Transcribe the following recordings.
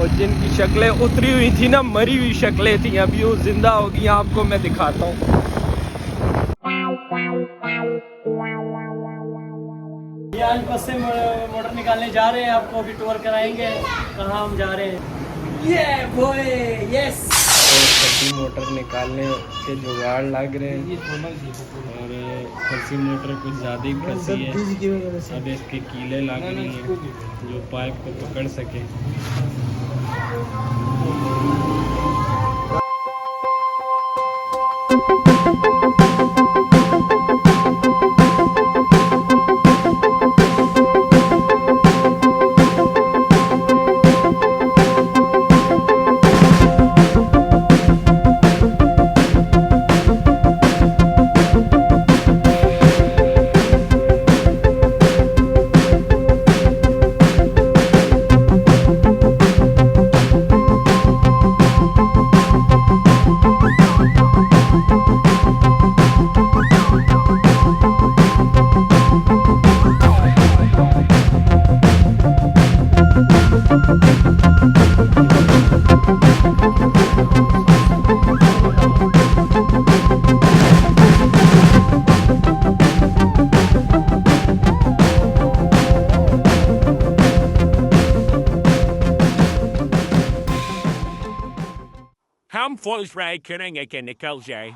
और जिनकी शक्लें उतरी हुई थी ना, मरी हुई शक्लें थी, अभी वो जिंदा हो गई। आपको मैं दिखाता हूँ। ये आज बस से मोटर निकालने जा रहे हैं, आपको अभी टूर कराएंगे कहाँ हम जा रहे हैं। ये बॉय यस, फंसी मोटर निकालने के जुगाड़ लग रहे हैं और फंसी मोटर कुछ ज़्यादा ही फंसी है। अब इसके कीले लग रही हैं जो पाइप को पकड़ सके। हम फॉल्स राइड करेंगे कि निकल जाए।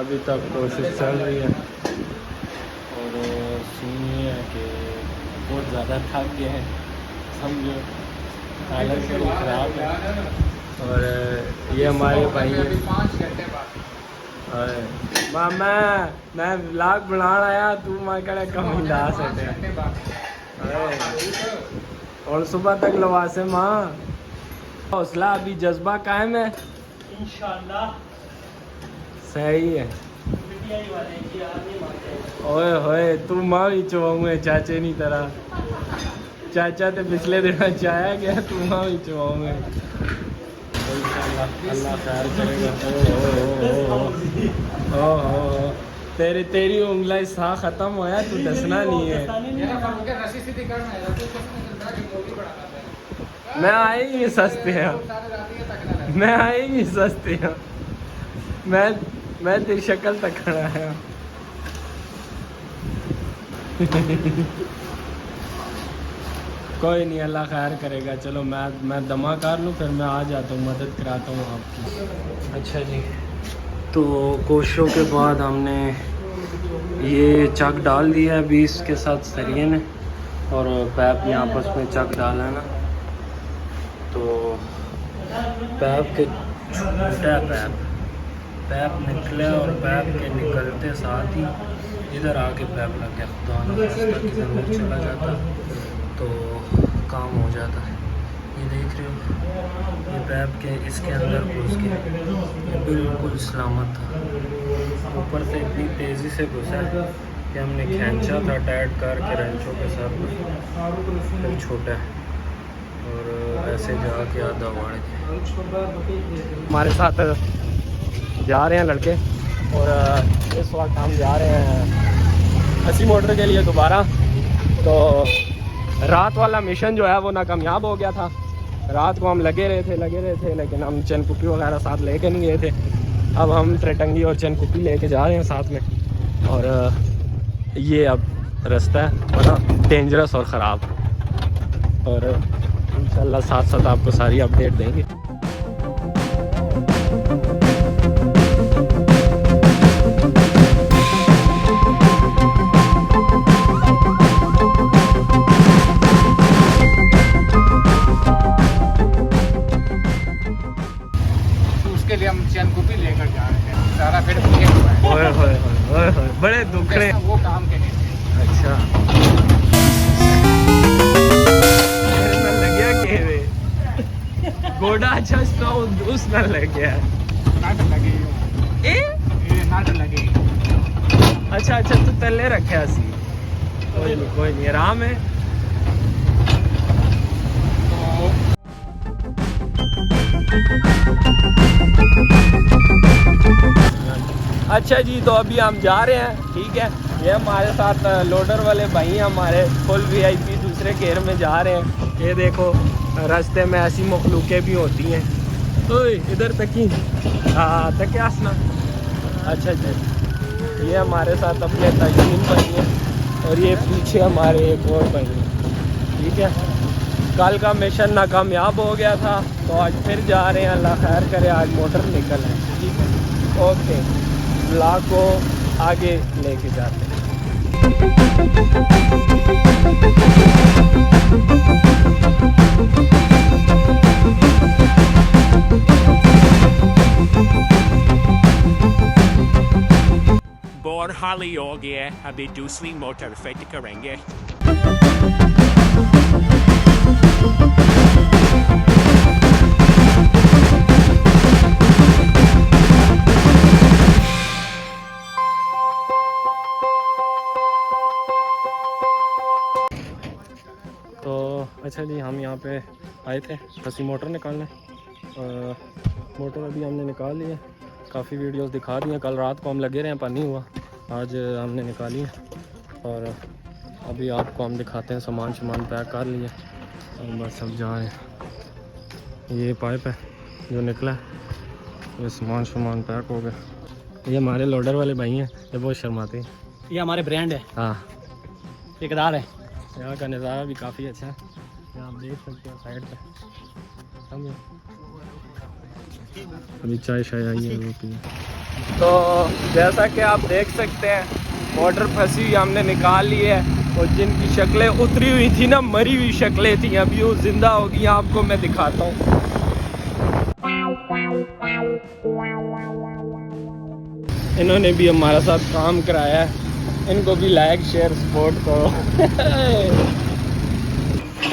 अभी तक कोशिश चल रही है और सीन ये है कि बहुत ज़्यादा थक गए हैं, समझो हालत बड़ी ख़राब है। और ये हमारे भाई माँ मैं व्लॉग बनाना आया, तू मैं कह कम ला सकते और सुबह तक लवा से माँ हौसला अभी जज्बा कायम है इंशाल्लाह। सही है। ओए होए तू माँ भी चुवाऊँ चाचे नहीं तरह, चाचा तो पिछले दिन चाया गया, तू माँ भी चुवाऊँ। अल्लाह खैर करेगा। ओ तेरी उंगली सा ख़त्म होया, तू दसना नहीं है। मैं आएगी सस्ते हैं, मैं आएगी सस्ते हैं, मैं तेरी शक्ल तक खड़ा है। कोई नहीं, अल्लाह खैर करेगा। चलो मैं दमा कर लूँ, फिर मैं आ जाता हूँ, मदद कराता हूँ आपकी। अच्छा जी, तो कोशिशों के बाद हमने ये चक डाल दिया है 20 के साथ सरिये ने, और पैप यहाँ पर उसमें चक डाला है ना, तो पैप के छोटा पैप निकले और पैप के निकलते साथ ही इधर आके पैप लग गया। तो अंदर चला जाता तो काम हो जाता है। ये देख रहे हो, ये पैप के इसके अंदर घुस गया, ये बिल्कुल सलामत था। ऊपर से इतनी तेज़ी से घुसा कि हमने खींचा था टाइट करके रेंचों के साथ, फिर छोटा है और ऐसे जाके आधा बढ़ गया। हमारे साथ जा रहे हैं लड़के, और इस वक्त हम जा रहे हैं हसी मोटर के लिए दोबारा। तो रात वाला मिशन जो है वो नाकामयाब हो गया था। रात को हम लगे रहे थे, लेकिन हम चैन कुप्पी वगैरह साथ लेके नहीं गए थे। अब हम ट्रेटंगी और चैन कुप्पी लेके जा रहे हैं साथ में, और ये अब रास्ता है बड़ा डेंजरस और ख़राब, और इंशाल्लाह साथ साथ आपको सारी अपडेट देंगे। उसके लिए हम चैन कुप्पी लेकर जा रहे हैं, सारा फिर हुआ है। बड़े दुख रहे वो काम के लिए। अच्छा, गोड़ा अच्छा उस न लग गया, नाट लगे नाट लगे। अच्छा तो तले रखे असी, कोई नहीं आराम है। अच्छा जी, तो अभी हम जा रहे हैं, ठीक है। ये हमारे साथ लोडर वाले भाई हमारे फुल VIP दूसरे गेयर में जा रहे हैं। ये देखो रास्ते में ऐसी मखलूकें भी होती हैं। तो इधर तक ही हाँ तक आसना। अच्छा जी, ये हमारे साथ अपने तजीन भाई हैं, और ये पीछे हमारे एक और भाई हैं, ठीक है। कल का मिशन नाकामयाब हो गया था, तो आज फिर जा रहे हैं। अल्लाह खैर करे, आज मोटर निकल है, ठीक है। ओके, ब्लॉग को आगे लेके जाते हैं। बोर्ड खाली हो गया, अभी दूसरी मोटर फिट करेंगे। तो अच्छा जी, हम यहाँ पे आए थे हसी मोटर निकालने। मोटर अभी हमने निकाल ली है, काफ़ी वीडियोस दिखा दी हैं। कल रात को हम लगे रहे हैं, पानी हुआ, आज हमने निकाली है, और अभी आपको हम दिखाते हैं। सामान पैक कर लिए और बस सब जा रहे हैं। ये पाइप है जो निकला है, ये सामान पैक हो गया। ये हमारे लोडर वाले भाई हैं, ये बहुत शर्माते हैं। ये हमारे ब्रांड है, हाँ, ठेकेदार है। यहाँ का नज़ारा भी काफ़ी अच्छा है, यहाँ आप देख सकते हैं साइड पे। समझे, अभी चाय आई है रोटी। तो जैसा कि आप देख सकते हैं, मोटर फंसी हुई हमने निकाल ली है, और जिनकी शक्लें उतरी हुई थी ना, मरी हुई शक्लें थी, अभी वो जिंदा हो गई। आपको मैं दिखाता हूँ। इन्होंने भी हमारा साथ काम कराया है, इनको भी लाइक शेयर सपोर्ट करो।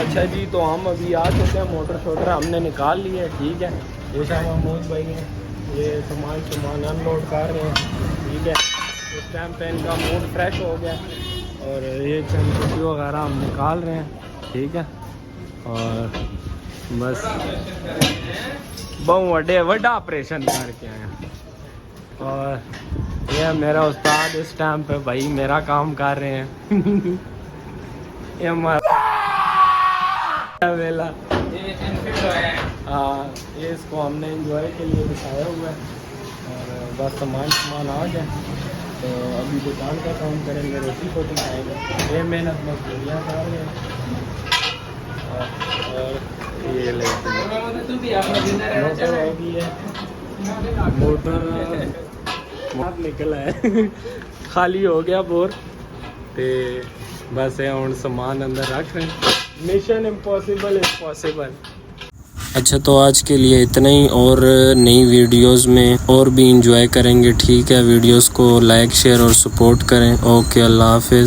अच्छा जी, तो हम अभी आ चुके हैं, मोटर हमने निकाल ली है, ठीक है। ये शाह महमूद भाई हैं, ये सामान अनलोड कर रहे हैं, ठीक है। इस टाइम पे इनका मूड फ्रेश हो गया, और ये चंदी वगैरह हम निकाल रहे हैं, ठीक है। और बस बहुत बड़ा ऑपरेशन करके आए हैं, और ये मेरा उस्ताद इस टाइम पे भाई मेरा काम कर रहे हैं। ये हमारा वेला, हाँ, ये इसको हमने एंजॉय के लिए दिखाया हुआ है, और बस सामान आ गया, तो अभी दुकान का काम करेंगे, रोटी को दिखाएंगे। ये मेहनत मजदूरियाँ कर रहे हैं, और ये ले मोटर बाहर निकला है खाली हो गया बोर ते बस है हुण सामान अंदर रख रहे हैं। Mission impossible is possible. अच्छा तो आज के लिए इतना ही, और नई वीडियोस में और भी इंजॉय करेंगे। ठीक है, वीडियोस को लाइक शेयर और सपोर्ट करें। ओके, अल्लाह हाफिज़।